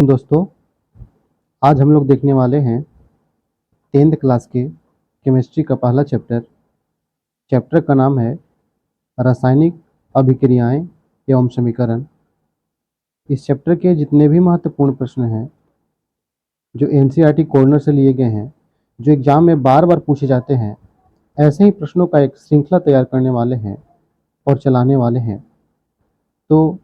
दोस्तों, आज हम लोग देखने वाले हैं 10th क्लास के केमिस्ट्री का पहला चैप्टर का नाम है रासायनिक अभिक्रियाएं एवं समीकरण। इस चैप्टर के जितने भी महत्वपूर्ण प्रश्न हैं जो एनसीईआरटी कॉर्नर से लिए गए हैं, जो एग्जाम में बार बार पूछे जाते हैं, ऐसे ही प्रश्नों का एक श्रृंखला तैयार करने वाले हैं और चलाने वाले हैं। तो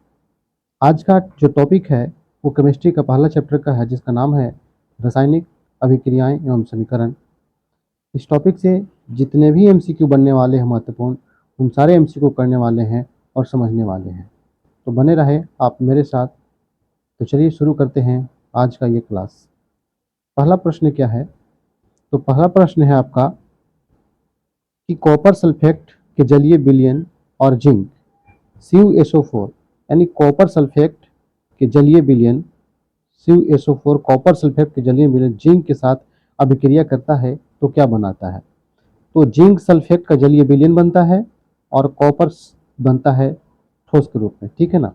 आज का जो टॉपिक है वो केमिस्ट्री का पहला चैप्टर का है, जिसका नाम है रासायनिक अभिक्रियाएं एवं समीकरण। इस टॉपिक से जितने भी एमसीक्यू बनने वाले हैं महत्वपूर्ण, उन सारे एमसीक्यू करने वाले हैं और समझने वाले हैं। तो बने रहे आप मेरे साथ। तो चलिए शुरू करते हैं आज का ये क्लास। पहला प्रश्न क्या है? तो पहला प्रश्न है आपका कि कॉपर सल्फेट के जलीय विलयन और जिंक CuSO4 यानी कॉपर सल्फेट के जलीय विलयन CuSO4 कॉपर सल्फेट के जलीय विलयन जिंक के साथ अभिक्रिया करता है तो क्या बनाता है? तो जिंक सल्फेट का जलीय विलयन बनता है और कॉपर बनता है ठोस के रूप में, ठीक है ना।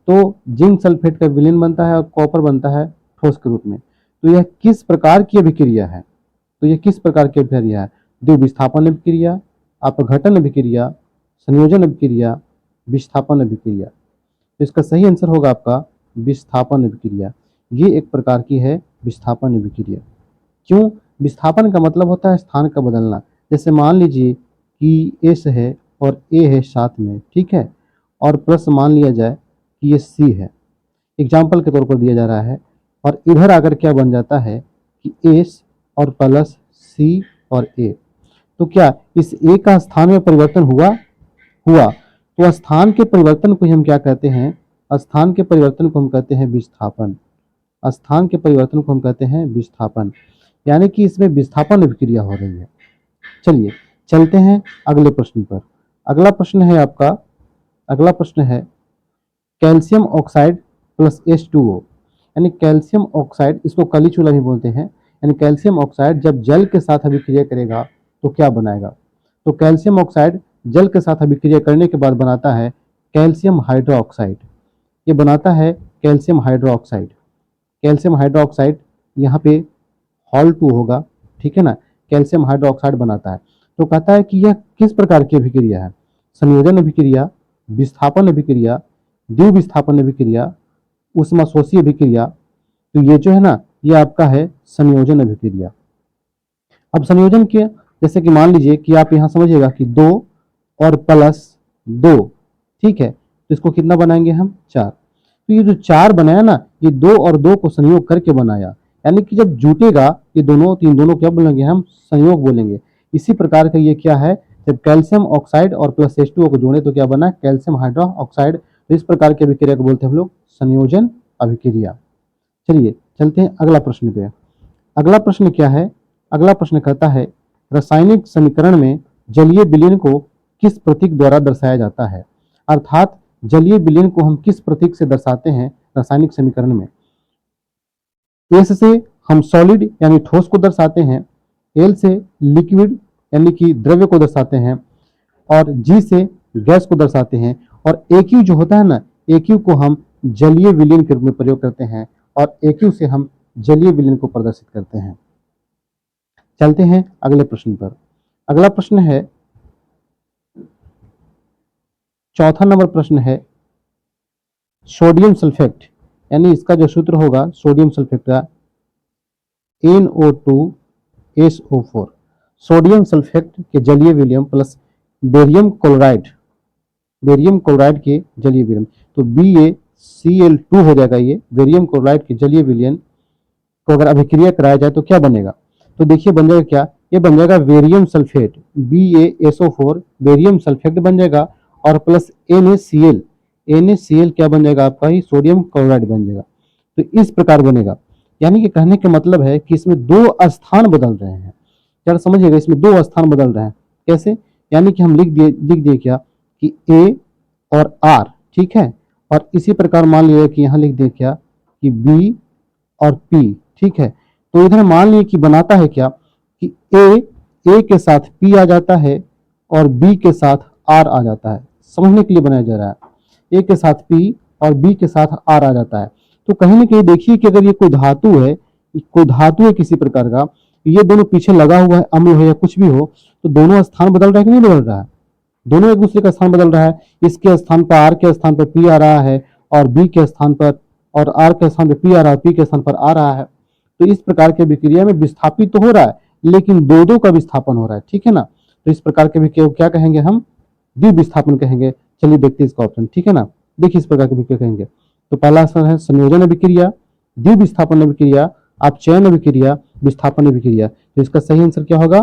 तो जिंक सल्फेट का विलयन बनता है और कॉपर बनता है ठोस के रूप में। तो यह किस प्रकार की अभिक्रिया है? तो यह किस प्रकार की अभिक्रिया है? द्विविस्थापन अभिक्रिया, अपघटन अभिक्रिया, संयोजन अभिक्रिया, विस्थापन अभिक्रिया। तो इसका सही आंसर होगा आपका विस्थापन अभिक्रिया। ये एक प्रकार की है विस्थापन अभिक्रिया। क्यों? विस्थापन का मतलब होता है स्थान का बदलना। जैसे मान लीजिए कि S है और A है साथ में, ठीक है, और प्लस मान लिया जाए कि ये C है, एग्जाम्पल के तौर पर दिया जा रहा है। और इधर आकर क्या बन जाता है कि S और प्लस C और A। तो क्या इस A का स्थान में परिवर्तन हुआ। तो स्थान के परिवर्तन को हम क्या कहते हैं? स्थान के परिवर्तन को हम कहते हैं विस्थापन। स्थान के परिवर्तन को हम कहते हैं विस्थापन, यानी कि इसमें विस्थापन अभिक्रिया हो रही है। चलिए चलते हैं अगले प्रश्न पर। अगला प्रश्न है कैल्शियम ऑक्साइड प्लस H2O यानी कैल्शियम ऑक्साइड, इसको कली चूल्हा भी बोलते हैं, यानी कैल्शियम ऑक्साइड जब जल के साथ अभिक्रिया करेगा तो क्या बनाएगा? तो कैल्शियम ऑक्साइड जल के साथ अभिक्रिया करने के बाद बनाता है कैल्शियम हाइड्रोक्साइड। ये बनाता है कैल्शियम हाइड्रोक्साइड। कैल्शियम हाइड्रोक्साइड यहाँ पे हॉल 2 होगा, ठीक है ना। कैल्शियम हाइड्रोक्साइड बनाता है। तो कहता है कि यह किस प्रकार की अभिक्रिया है? संयोजन अभिक्रिया, विस्थापन अभिक्रिया, द्विविस्थापन अभिक्रिया, ऊष्माशोषी अभिक्रिया। तो ये जो है ना, ये आपका है संयोजन अभिक्रिया। अब संयोजन के जैसे कि मान लीजिए कि आप यहाँ समझिएगा कि 2 और प्लस 2, ठीक है, तो इसको कितना बनाएंगे हम? 4। तो ये जो 4 बनाया ना, ये 2 और 2 को संयोग करके बनाया, यानी कि जब जुटेगा ये दोनों, तीन दोनों क्या बोलेंगे हम? संयोग बोलेंगे। इसी प्रकार का ये क्या है, जब कैल्शियम ऑक्साइड और प्लस H2O को जोड़े तो क्या बना? Calcium hydroxide. तो इस प्रकार की अभिक्रिया को बोलते हैं हम लोग संयोजन अभिक्रिया। चलिए चलते हैं अगला प्रश्न पे। अगला प्रश्न क्या है? अगला प्रश्न कहता है रासायनिक समीकरण में जलीय विलयन को किस प्रतीक द्वारा दर्शाया जाता है? अर्थात जलीय विलयन को हम किस प्रतीक से दर्शाते हैं रासायनिक समीकरण में? S से हम सॉलिड यानी ठोस को दर्शाते हैं, L से लिक्विड यानी कि द्रव्य को दर्शाते हैं, और G से गैस को दर्शाते हैं, और AQ जो होता है ना, AQ को हम जलीय विलयन के रूप में प्रयोग करते हैं, और AQ से हम जलीय विलयन को प्रदर्शित करते हैं। चलते हैं अगले प्रश्न पर। अगला प्रश्न है, चौथा नंबर प्रश्न है सोडियम सल्फेट, यानी इसका जो सूत्र होगा सोडियम सल्फेट का NO2SO4। सोडियम सल्फेट के जलीय विलयन प्लस बेरियम क्लोराइड के जलीय विलयन, तो BaCl2 हो जाएगा। ये बेरियम क्लोराइड के जलीय विलयन को अगर अभिक्रिया कराया जाए तो क्या बनेगा? तो देखिए बन जाएगा क्या? ये बन जाएगा barium sulphate, BaSO4 barium sulphate बन जाएगा, और प्लस NaCl क्या बन जाएगा आपका? ही सोडियम क्लोराइड बन जाएगा। तो इस प्रकार बनेगा, यानी कि कहने का मतलब है कि इसमें 2 स्थान बदल रहे हैं। क्या समझिएगा, इसमें 2 स्थान बदल रहे हैं। कैसे? यानी कि हम लिख दिए क्या कि A और R, ठीक है, और इसी प्रकार मान लिया कि यहाँ लिख दिए क्या कि B और P, ठीक है। तो इधर मान लिए कि बनाता है क्या कि A के साथ P आ जाता है और B के साथ R आ जाता है। समझने के लिए बनाया जा रहा है, A के साथ P और B के साथ R आ जाता है। तो कहीं ना कहीं देखिए कि अगर ये कोई धातु है किसी प्रकार का, ये दोनों पीछे लगा हुआ है, अम्ल हो या कुछ भी हो, तो दोनों स्थान बदल रहा है कि नहीं बदल रहा है? दोनों एक दूसरे का स्थान बदल रहा है। इसके स्थान पर आर के स्थान पर पी आ रहा है, और बी के स्थान पर, और आर के स्थान पर पी आ रहा है, पी के स्थान पर आ रहा है। तो इस प्रकार के विक्रिया में विस्थापित तो हो रहा है, लेकिन दो दो का विस्थापन हो रहा है, ठीक है ना। तो इस प्रकार के विक्रिया को क्या कहेंगे हम? द्विविस्थापन कहेंगे। चलिए देखते हैं इसका ऑप्शन, ठीक है ना। देखिए इस प्रकार के विक्रिया कहेंगे। तो पहला आंसर है संयोजन अभिक्रिया, द्विविस्थापन अभिक्रिया, अपचयन अभिक्रिया, विस्थापन अभिक्रिया। तो इसका सही आंसर क्या होगा?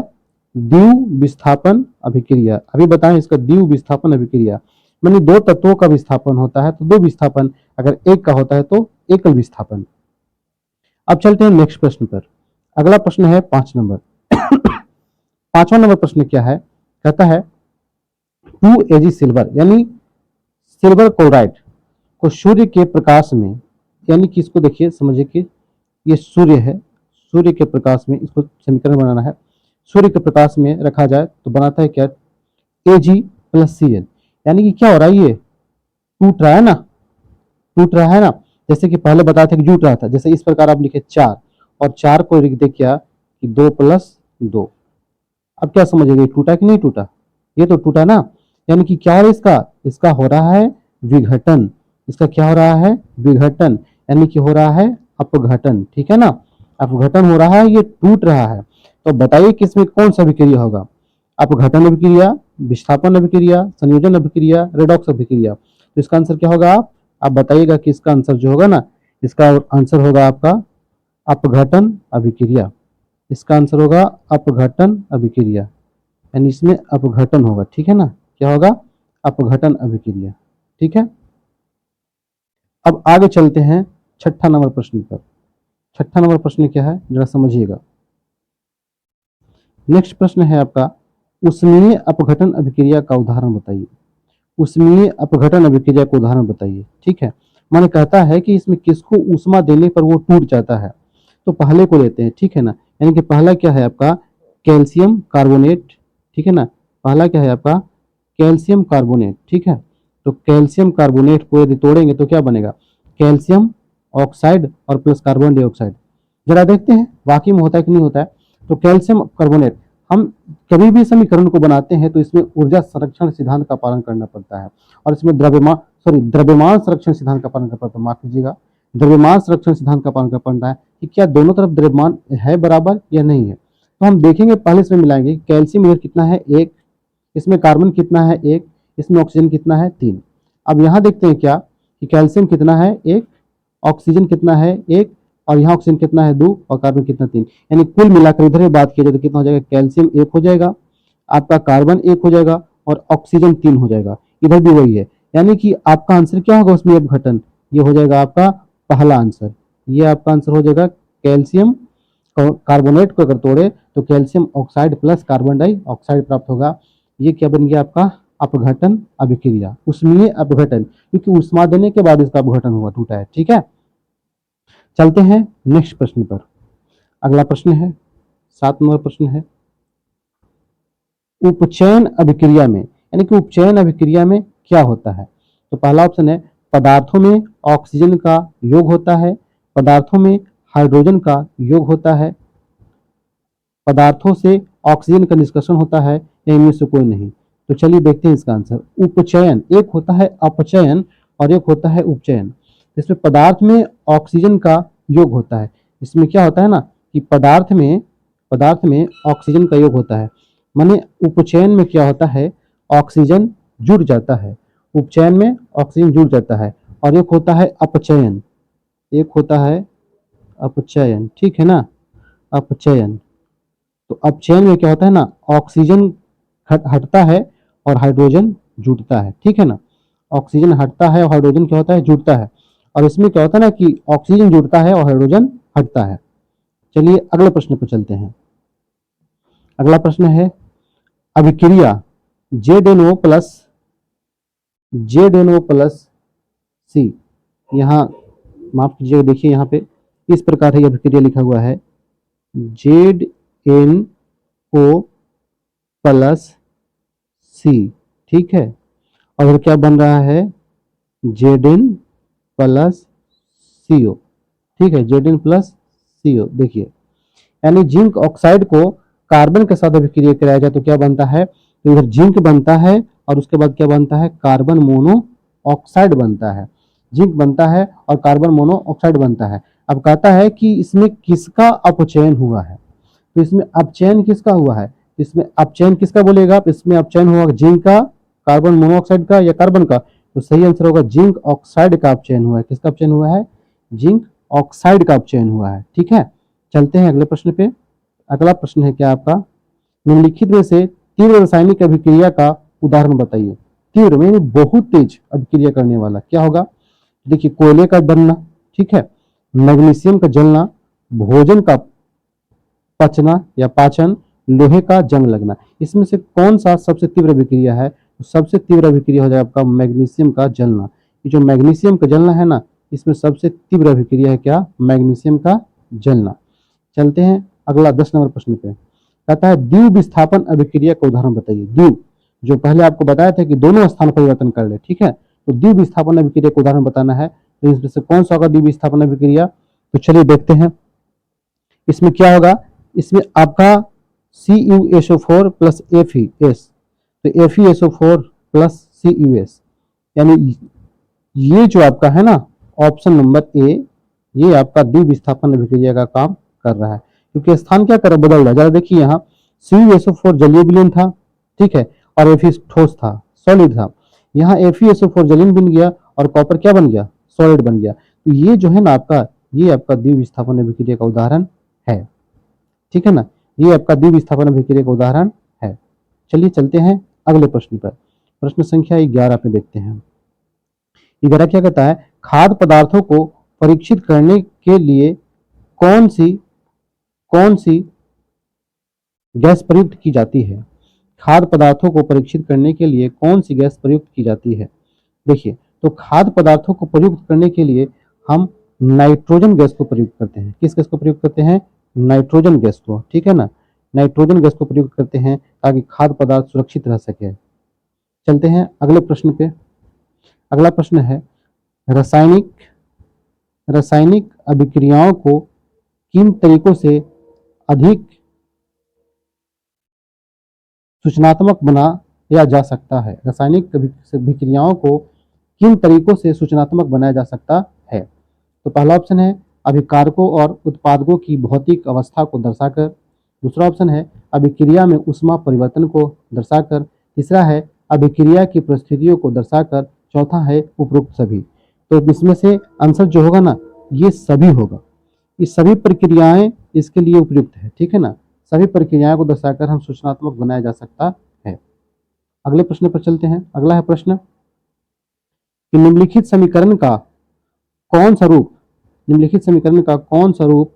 द्विविस्थापन अभिक्रिया। अभी बताएं इसका द्विविस्थापन अभिक्रिया माने दो तत्वों का विस्थापन होता है तो दो विस्थापन, अगर एक का होता है तो एकल विस्थापन। अब चलते हैं नेक्स्ट प्रश्न पर। अगला प्रश्न है 5 नंबर। 5वां नंबर प्रश्न क्या है? कहता है 2Ag सिल्वर यानी सिल्वर क्लोराइड को सूर्य के प्रकाश में, यानी कि इसको देखिए समझिए कि ये सूर्य है, सूर्य के प्रकाश में इसको समीकरण बनाना है। सूर्य के प्रकाश में रखा जाए तो बनाता है क्या? Ag+Cl। यानी कि क्या हो रहा है? ये टूट रहा है ना, टूट रहा है ना। जैसे कि पहले बताया था कि जुट रहा था। जैसे इस प्रकार आप लिखे 4, और 4 को लिख दे क्या कि 2+2। अब क्या समझिएगा, टूटा कि नहीं टूटा? ये तो टूटा ना। यानी कि क्या हो रहा है इसका? इसका हो रहा है विघटन। इसका क्या हो रहा है? विघटन। यानी कि हो रहा है अपघटन, ठीक है ना। अपघटन हो रहा है, ये टूट रहा है। तो बताइए कि इसमें कौन सा अभिक्रिया होगा? अपघटन अभिक्रिया, विस्थापन अभिक्रिया, संयोजन अभिक्रिया, रेडॉक्स अभिक्रिया। तो इसका आंसर क्या होगा? आप बताइएगा कि इसका आंसर जो होगा ना, इसका आंसर होगा आपका अपघटन अभिक्रिया। इसका आंसर होगा अपघटन अभिक्रिया, यानी इसमें अपघटन होगा, ठीक है ना। क्या होगा? अपघटन अभिक्रिया, ठीक है। अब आगे चलते हैं 6ठा नंबर प्रश्न पर। 6ठा नंबर प्रश्न क्या है जरा समझिएगा। नेक्स्ट प्रश्न है आपका, उष्मीय अपघटन अभिक्रिया का उदाहरण बताइए। उष्मीय अपघटन अभिक्रिया का उदाहरण बताइए, ठीक है। माने कहता है कि इसमें किसको ऊष्मा देने पर वो टूट जाता है। तो पहले को लेते हैं, ठीक है ना। यानी कि पहला क्या है आपका? कैल्शियम कार्बोनेट, ठीक है ना। पहला क्या है आपका? कैल्शियम कार्बोनेट, ठीक है। तो कैल्शियम कार्बोनेट को यदि तोड़ेंगे तो क्या बनेगा? कैल्शियम ऑक्साइड और प्लस कार्बन डाइऑक्साइड। जरा देखते हैं वाकई में होता है कि नहीं होता है। तो कैल्शियम कार्बोनेट, हम कभी भी समीकरण को बनाते हैं तो इसमें ऊर्जा संरक्षण सिद्धांत का पालन करना पड़ता है, और इसमें द्रव्यमान संरक्षण सिद्धांत का पालन करना पड़ता है, माफ कीजिएगा, द्रव्यमान संरक्षण सिद्धांत का पालन करना पड़ता है कि क्या दोनों तरफ द्रव्यमान है बराबर या नहीं है। तो हम देखेंगे, पहले इसमें मिलाएंगे। कैल्शियम इधर कितना है? 1, इसमें कार्बन कितना है? 1, इसमें ऑक्सीजन कितना है? 3। अब यहाँ देखते हैं क्या कि कैल्शियम कितना है? 1, ऑक्सीजन कितना है? 1, और यहाँ ऑक्सीजन कितना है? 2, और कार्बन कितना? 3। यानी कुल मिलाकर इधर बात की जाए तो कितना हो जाएगा? कैल्शियम 1 हो जाएगा, आपका कार्बन 1 हो जाएगा, और ऑक्सीजन 3 हो जाएगा। इधर भी वही है। यानी कि आपका आंसर क्या होगा उसमें अपघटन? ये हो जाएगा आपका पहला आंसर। ये आपका आंसर हो जाएगा कैल्शियम कार्बोनेट को अगर तोड़े तो calcium oxide plus carbon dioxide प्राप्त होगा। ये क्या बन गया आपका? अपघटन अभिक्रिया, उष्मीय अपघटन, क्योंकि उष्मा देने के बाद इसका अपघटन हुआ, टूटा है, ठीक है। चलते हैं नेक्स्ट प्रश्न पर। अगला प्रश्न है 7 नंबर प्रश्न है, उपचयन अभिक्रिया में, यानी कि उपचयन अभिक्रिया में क्या होता है। तो पहला ऑप्शन है पदार्थों में ऑक्सीजन का योग होता है, पदार्थों में हाइड्रोजन का योग होता है, पदार्थों से ऑक्सीजन का निष्कर्षण होता है, या इनमें से कोई नहीं। तो चलिए देखते हैं इसका आंसर। उपचयन, एक होता है अपचयन और एक होता है उपचयन। इसमें पदार्थ में ऑक्सीजन का योग होता है। इसमें क्या होता है ना कि पदार्थ में ऑक्सीजन का योग होता है। माने उपचयन में क्या होता है? ऑक्सीजन जुड़ जाता है, उपचयन में ऑक्सीजन जुड़ जाता है। और एक होता है अपचयन, एक होता है अपचयन, ठीक है ना, अपचयन। तो अपचयन में क्या होता है ना, ऑक्सीजन हटता है और हाइड्रोजन जुड़ता है, ठीक है ना। ऑक्सीजन हटता है और हाइड्रोजन क्या होता है? जुड़ता है। और इसमें क्या होता है ना कि ऑक्सीजन जुड़ता है और हाइड्रोजन हटता है। चलिए अगले प्रश्न पर चलते हैं। अगला प्रश्न है अभिक्रिया ZnO+C। यहाँ माफ कीजिएगा, देखिए यहाँ पे इस प्रकार है, अभिक्रिया लिखा हुआ है ZnO+C, ठीक है। और क्या बन रहा है? Zn+C, CO, ठीक है, Zn प्लस CO। देखिए यानी जिंक ऑक्साइड को कार्बन के साथ अभिक्रिया कराया जाए तो क्या बनता है, तो इधर जिंक बनता है और उसके बाद क्या बनता है, कार्बन मोनो ऑक्साइड बनता है। जिंक बनता है और कार्बन मोनो ऑक्साइड बनता है। अब कहता है कि इसमें किसका अपचयन हुआ है, तो इसमें अपचयन किसका हुआ है, इसमें अपचयन किसका बोलेगा आप, इसमें अपचयन हुआ जिंक का, कार्बन मोनोऑक्साइड का या कार्बन का, तो सही आंसर होगा जिंक ऑक्साइड का अपचयन हुआ है। किसका अपचयन हुआ है, जिंक ऑक्साइड का अपचयन हुआ है। ठीक है, चलते हैं अगले प्रश्न पे। अगला प्रश्न है क्या आपका, निम्नलिखित में से तीव्र रासायनिक अभिक्रिया का उदाहरण बताइए। तीव्र यानी बहुत तेज अभिक्रिया करने वाला क्या होगा, देखिए कोयले का बनना, ठीक है, मैग्नीशियम का जलना, भोजन का पचना या पाचन, लोहे का जंग लगना। इसमें से कौन सा सबसे तीव्र अभिक्रिया है, तो सबसे तीव्र अभिक्रिया हो जाएगा आपका मैग्नीशियम का जलना। ये जो मैग्नीशियम का जलना है ना, इसमें सबसे तीव्र अभिक्रिया है क्या, मैग्नीशियम का जलना। चलते हैं अगला 10 नंबर प्रश्न पे। कहता है द्वीव विस्थापन अभिक्रिया का उदाहरण बताइए। द्वीव, जो पहले आपको बताया था कि दोनों स्थान परिवर्तन कर ले, ठीक है, तो द्वीव विस्थापन अभिक्रिया का उदाहरण बताना है। तो इसमें से कौन सा होगा द्वीव विस्थापन अभिक्रिया, तो चलिए देखते हैं। इसमें क्या होगा, इसमें आपका CuSO4 प्लस FeS, तो FeSO4 प्लस CuS, यानी ये जो आपका है ना ऑप्शन नंबर ए, ये आपका द्वीव विस्थापन अभिक्रिया का काम कर रहा है, क्योंकि स्थान क्या कर बदल रहा है। जरा देखिए यहाँ CuSO4 जलीय विलयन था, ठीक है, और Fe ठोस था, सॉलिड था। यहाँ FeSO4 जलीय बन गया और कॉपर क्या बन गया, सॉलिड बन गया। तो ये जो है ना आपका, ये आपका द्वीव विस्थापन अभिक्रिया का उदाहरण है, ठीक है ना, ये आपका द्वीव विस्थापन अभिक्रिया का उदाहरण है। चलिए चलते हैं अगले प्रश्न पर। प्रश्न संख्या 11 पे देखते हैं। 11 क्या कहता है, खाद्य पदार्थों को परीक्षित करने के लिए कौन सी गैस प्रयुक्त की जाती है। खाद्य पदार्थों को परीक्षित करने के लिए कौन सी गैस प्रयुक्त की जाती है। देखिए, तो खाद्य पदार्थों को प्रयुक्त करने के लिए हम नाइट्रोजन गैस को प्रयुक्त करते हैं। किस गैस को प्रयुक्त करते हैं, नाइट्रोजन गैस को, ठीक है ना, नाइट्रोजन गैस को प्रयुक्त करते हैं ताकि खाद्य पदार्थ सुरक्षित रह सके। चलते हैं अगले प्रश्न पे। अगला प्रश्न है, रासायनिक अभिक्रियाओं को किन तरीकों से अधिक सूचनात्मक बनाया जा सकता है। रासायनिक अभिक्रियाओं को किन तरीकों से सूचनात्मक बनाया जा सकता है। तो पहला ऑप्शन है अभिकारकों और उत्पादकों की भौतिक अवस्था को दर्शाकर, दूसरा ऑप्शन है अभिक्रिया में ऊष्मा परिवर्तन को दर्शाकर, तीसरा है अभिक्रिया की परिस्थितियों को दर्शाकर, चौथा है उपरोक्त सभी। तो इसमें से आंसर जो होगा ना, ये सभी होगा। ये सभी प्रक्रियाएं इसके लिए उपयुक्त है, ठीक है ना, सभी प्रक्रियाओं को दर्शाकर हम सूचनात्मक बनाया जा सकता है। अगले प्रश्न पर चलते हैं। अगला है प्रश्न कि निम्नलिखित समीकरण का कौन सा रूप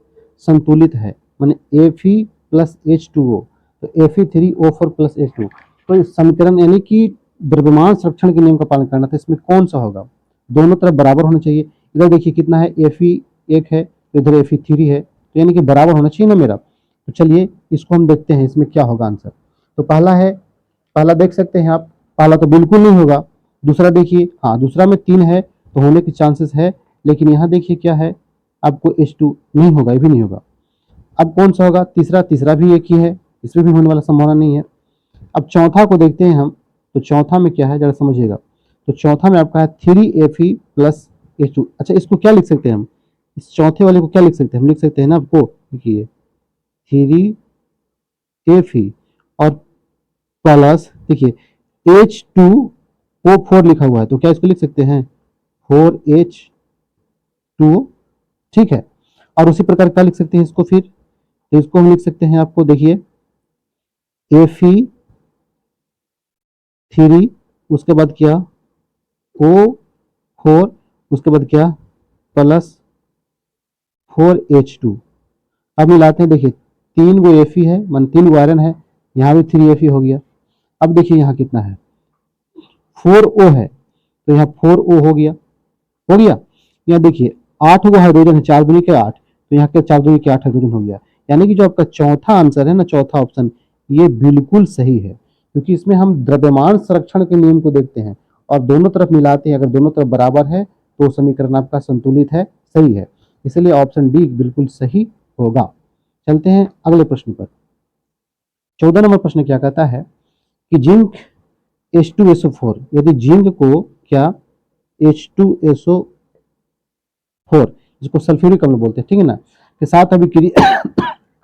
संतुलित है, माने Fe प्लस H2O, तो Fe3O4 प्लस H2। तो इस समीकरण यानी कि द्रव्यमान संरक्षण के नियम का पालन करना था, इसमें कौन सा होगा, दोनों तरफ बराबर होना चाहिए। इधर देखिए कितना है, Fe 1 है, तो इधर Fe3 है, तो यानी कि बराबर होना चाहिए ना मेरा। तो चलिए इसको हम देखते हैं इसमें क्या होगा आंसर। तो पहला देख सकते हैं आप, पहला तो बिल्कुल नहीं होगा। दूसरा देखिए, हाँ दूसरा में 3 है तो होने के चांसेस है, लेकिन यहाँ देखिए क्या है, आपको H2 नहीं होगा, ये भी नहीं होगा। अब कौन सा होगा, तीसरा भी एक ही है, इसमें भी होने वाला संभावना नहीं है। अब चौथा को देखते हैं हम, तो चौथा में क्या है जरा समझिएगा। तो चौथा में आपका है 3Fe प्लस H2। अच्छा, इसको क्या लिख सकते हैं हम, इस चौथे वाले को क्या लिख सकते हैं, हम लिख सकते हैं ना आपको, देखिए 3Fe और प्लस देखिए H2O4 लिखा हुआ है, तो क्या इसको लिख सकते हैं 4H2O, ठीक है। और उसी प्रकार क्या लिख सकते हैं इसको, फिर तो इसको हम लिख सकते हैं आपको, देखिए Fe3, उसके बाद क्या O4, उसके बाद क्या प्लस 4H2। अब मिलाते हैं, देखिए 3 गो Fe है, मान 3 गो आयरन है, यहाँ भी 3Fe हो गया। अब देखिए यहाँ कितना है, 4O है, तो यहाँ 4O हो गया। यहाँ देखिए 8 गो हाइड्रोजन है, 4 दूनी के 8, तो यहाँ के 4 दूनी के 8 हाइड्रोजन हो गया। यानी कि जो आपका चौथा आंसर है ना, चौथा ऑप्शन, ये बिल्कुल सही है, क्योंकि इसमें हम द्रव्यमान संरक्षण के नियम को देखते हैं और दोनों तरफ मिलाते हैं। अगर दोनों तरफ बराबर है तो समीकरण आपका संतुलित है, सही है, इसलिए ऑप्शन डी बिल्कुल सही होगा। चलते हैं अगले प्रश्न पर। 14 नंबर प्रश्न क्या कहता है कि जिंक H2SO4, यदि जिंक को क्या H2SO4, जिसको सल्फ्यूरिक अम्ल बोलते हैं, ठीक है ना, के साथ अभिक्रिया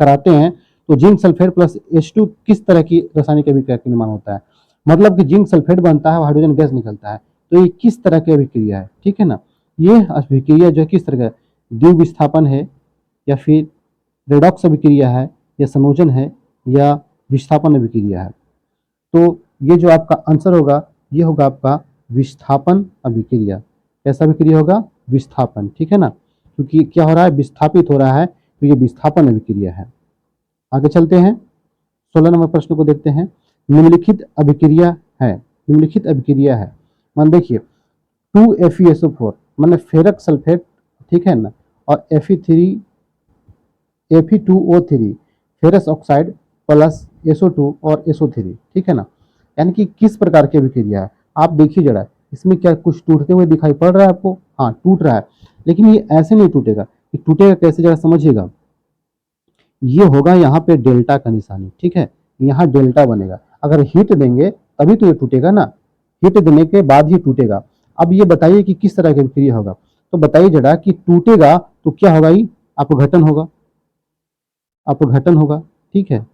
कराते हैं तो जिंक सल्फेट प्लस H2 किस तरह की रासायनिक अभिक्रिया के निर्माण होता है। मतलब कि जिंक सल्फेट बनता है और हाइड्रोजन गैस निकलता है, तो ये किस तरह की अभिक्रिया है, ठीक है ना। ये अभिक्रिया जो है किस तरह का, द्विविस्थापन है या फिर रेडॉक्स अभिक्रिया है या संयोजन है या विस्थापन अभिक्रिया है। तो ये जो आपका आंसर होगा ये होगा आपका विस्थापन अभिक्रिया। कैसा अभिक्रिया होगा, विस्थापन, ठीक है ना, क्योंकि क्या हो रहा है, विस्थापित हो रहा है, तो ये विस्थापन अभिक्रिया है। आगे चलते हैं, 16 नंबर प्रश्न को देखते हैं। निम्नलिखित अभिक्रिया है, निम्नलिखित अभिक्रिया है, मान देखिए 2FeSO4 मतलब फेरक सल्फेट, ठीक है ना, और Fe2O3 ferrous oxide plus SO2 और SO3, ठीक है ना। यानी कि किस प्रकार की अभिक्रिया है, आप देखिए जरा, इसमें क्या कुछ टूटते हुए दिखाई पड़ रहा है आपको, हाँ टूट रहा है, लेकिन ये ऐसे नहीं टूटेगा, ये टूटेगा कैसे जरा समझिएगा। ये होगा यहाँ पे डेल्टा का निशानी, ठीक है, यहाँ डेल्टा बनेगा, अगर हीट देंगे तभी तो ये टूटेगा ना, हीट देने के बाद ही टूटेगा। अब ये बताइए कि किस तरह की अभिक्रिया होगा, तो बताइए जरा कि टूटेगा तो क्या होगा, ये अपघटन होगा, अपघटन होगा, ठीक है,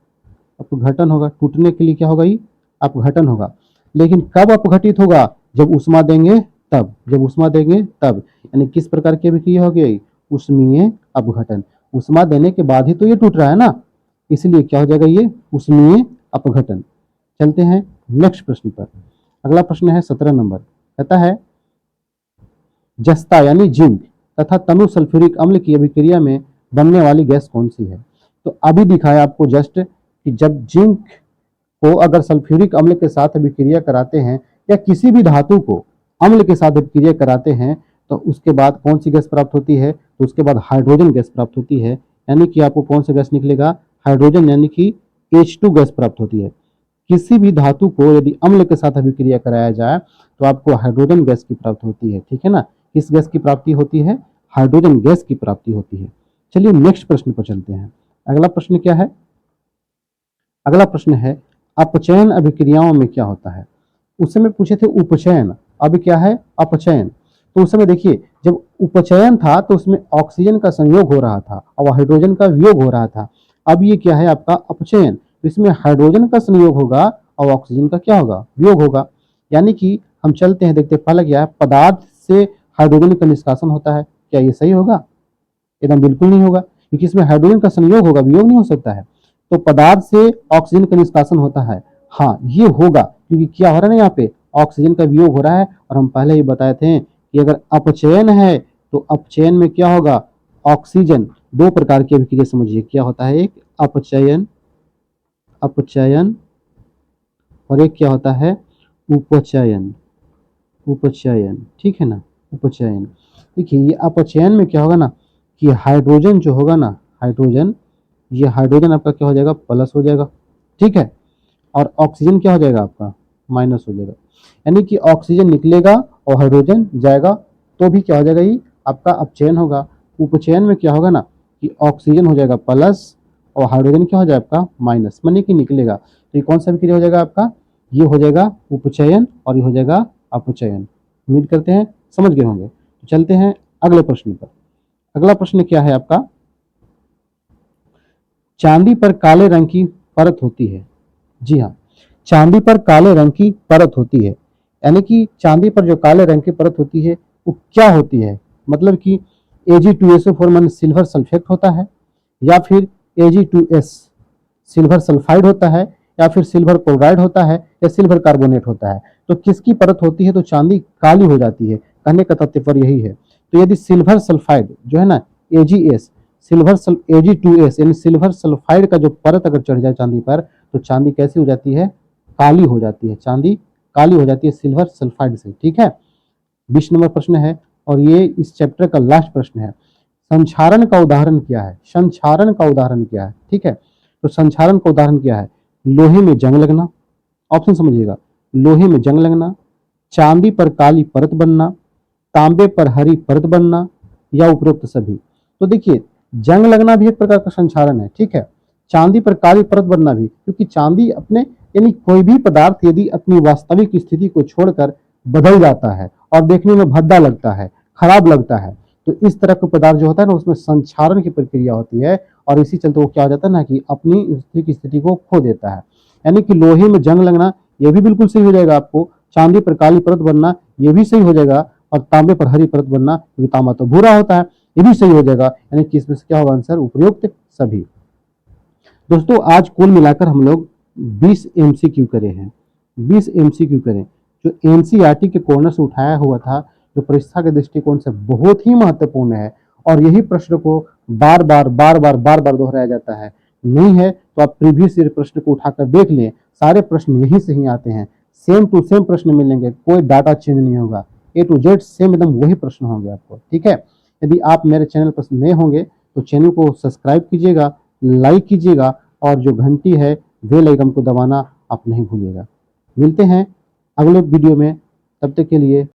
अपघटन होगा, टूटने के लिए क्या होगा, ये अपघटन होगा। लेकिन कब अपघटित होगा, जब उष्मा देंगे तब, जब उष्मा देंगे तब, यानी किस प्रकार की अभिक्रिया होगी, उष्मीय अपघटन। उष्मा देने के बाद ही तो ये टूट रहा है ना, इसलिए क्या हो जाएगा, ये उष्मीय अपघटन। चलते हैं नेक्स्ट प्रश्न पर। अगला प्रश्न है 17 नंबर, कहता है जस्ता यानी जिंक तथा तनु सल्फ्यूरिक अम्ल की अभिक्रिया में बनने वाली गैस कौन सी है। तो अभी दिखाया आपको जस्ट कि जब जिंक को अगर सल्फ्यूरिक अम्ल के साथ अभिक्रिया कराते हैं या किसी भी धातु को अम्ल के साथ अभिक्रिया कराते हैं तो उसके बाद कौन सी गैस प्राप्त होती है, तो उसके बाद हाइड्रोजन गैस प्राप्त होती है। यानी कि आपको कौन सा गैस निकलेगा, हाइड्रोजन, यानी कि H2 गैस प्राप्त होती है। किसी भी धातु को यदि अम्ल के साथ अभिक्रिया कराया जाए तो आपको हाइड्रोजन गैस की प्राप्ति होती है, ठीक है ना। किस गैस की प्राप्ति होती है, हाइड्रोजन गैस की प्राप्ति होती है। चलिए नेक्स्ट प्रश्न पर चलते हैं। अगला प्रश्न क्या है, अगला प्रश्न है अपचयन अभिक्रियाओं में क्या होता है। उस समय पूछे थे उपचयन, अब क्या है अपचयन। तो उस समय देखिए जब उपचयन था तो उसमें ऑक्सीजन का संयोग हो रहा था और हाइड्रोजन का वियोग हो रहा था। अब ये क्या है आपका अपचयन, तो इसमें हाइड्रोजन का संयोग होगा और ऑक्सीजन का क्या होगा, वियोग होगा। यानी कि हम चलते हैं देखते, पहला क्या है, पदार्थ से हाइड्रोजन का निष्कासन होता है, क्या ये सही होगा, एकदम बिल्कुल नहीं होगा, क्योंकि इसमें हाइड्रोजन का संयोग होगा, वियोग नहीं हो सकता है। तो पदार्थ से ऑक्सीजन का निष्कासन होता है, हाँ ये होगा, क्योंकि क्या हो रहा है ना, यहाँ पे ऑक्सीजन का वियोग हो रहा है। और हम पहले ही बताए थे कि अगर अपचयन है तो अपचयन में क्या होगा, ऑक्सीजन, दो प्रकार की अभिक्रिया समझिए क्या होता है, एक अपचयन, अपचयन, और एक क्या होता है उपचयन, उपचयन, ठीक है ना, उपचयन। देखिए ये अपचयन में क्या होगा ना कि हाइड्रोजन जो होगा ना, हाइड्रोजन, ये हाइड्रोजन आपका क्या हो जाएगा, प्लस हो जाएगा, ठीक है, और ऑक्सीजन क्या हो जाएगा आपका, माइनस हो जाएगा। यानी कि ऑक्सीजन निकलेगा और हाइड्रोजन जाएगा तो भी क्या हो जाएगा, ये आपका अपचयन होगा। उपचयन में क्या होगा ना कि ऑक्सीजन हो जाएगा प्लस और हाइड्रोजन क्या हो जाएगा आपका माइनस, माने कि निकलेगा। तो ये कौन सा अभिक्रिया हो जाएगा आपका, ये हो जाएगा उपचयन और ये हो जाएगा अपचयन। उम्मीद करते हैं समझ गए होंगे। तो चलते हैं अगले प्रश्न पर। अगला प्रश्न क्या है आपका, चांदी पर काले रंग की परत होती है। जी हाँ, चांदी पर काले रंग की परत होती है, यानी कि चांदी पर जो काले रंग की परत होती है वो क्या होती है, मतलब कि Ag2SO4 मान सिल्वर सल्फेट होता है, या फिर Ag2S सिल्वर सल्फाइड होता है, या फिर सिल्वर क्लोराइड होता है, या सिल्वर कार्बोनेट होता है। तो किसकी परत होती है तो चांदी काली हो जाती है, कहने का तात्पर्य यही है। तो यदि सिल्वर सल्फाइड जो है ना Ag2S यानी सिल्वर सल्फाइड का जो परत अगर चढ़ जाए चांदी पर तो चांदी कैसी हो जाती है, काली हो जाती है, चांदी काली हो जाती है सिल्वर सल्फाइड से, ठीक है। 20 नंबर प्रश्न है और ये इस चैप्टर का लास्ट प्रश्न है। संक्षारण का उदाहरण क्या है, संक्षारण का उदाहरण क्या है, ठीक है। तो संक्षारण का उदाहरण क्या है, लोहे में जंग लगना, ऑप्शन समझिएगा, लोहे में जंग लगना, चांदी पर काली परत बनना, तांबे पर हरी परत बनना, या उपरोक्त सभी। तो देखिए, जंग लगना भी एक प्रकार का संक्षारण है, ठीक है। चांदी पर काली परत बनना भी, क्योंकि चांदी अपने यानी कोई भी पदार्थ यदि अपनी वास्तविक स्थिति को छोड़कर बदल जाता है और देखने में भद्दा लगता है, खराब लगता है, तो इस तरह का पदार्थ जो होता है ना, उसमें संक्षारण की प्रक्रिया होती है और इसी चलते वो क्या हो जाता है ना कि अपनी स्थिति को खो देता है। यानी कि लोहे में जंग लगना ये भी बिल्कुल सही हो जाएगा आपको, चांदी पर काली परत बनना ये भी सही हो जाएगा, और तांबे पर हरी परत बनना, क्योंकि तांबा तो भूरा होता है, ये भी सही हो जाएगा। यानी कि इसमें से क्या होगा आंसर, उपयुक्त सभी। दोस्तों आज कुल मिलाकर हम लोग 20 एमसीक्यू करे हैं, 20 एमसीक्यू करें, जो एनसीईआरटी के कोर्नर से उठाया हुआ था, जो परीक्षा के दृष्टिकोण से बहुत ही महत्वपूर्ण है, और यही प्रश्न को बार बार दोहराया जाता है। नहीं है तो आप प्रीवियस ईयर प्रश्न को उठाकर देख लें, सारे प्रश्न यही से ही आते हैं, सेम टू सेम प्रश्न मिलेंगे, कोई डाटा चेंज नहीं होगा, ए टू जेड सेम एकदम वही प्रश्न होंगे आपको, ठीक है। यदि आप मेरे चैनल पर नए होंगे तो चैनल को सब्सक्राइब कीजिएगा, लाइक कीजिएगा, और जो घंटी है बेल आइकन को दबाना आप नहीं भूलिएगा। मिलते हैं अगले वीडियो में, तब तक के लिए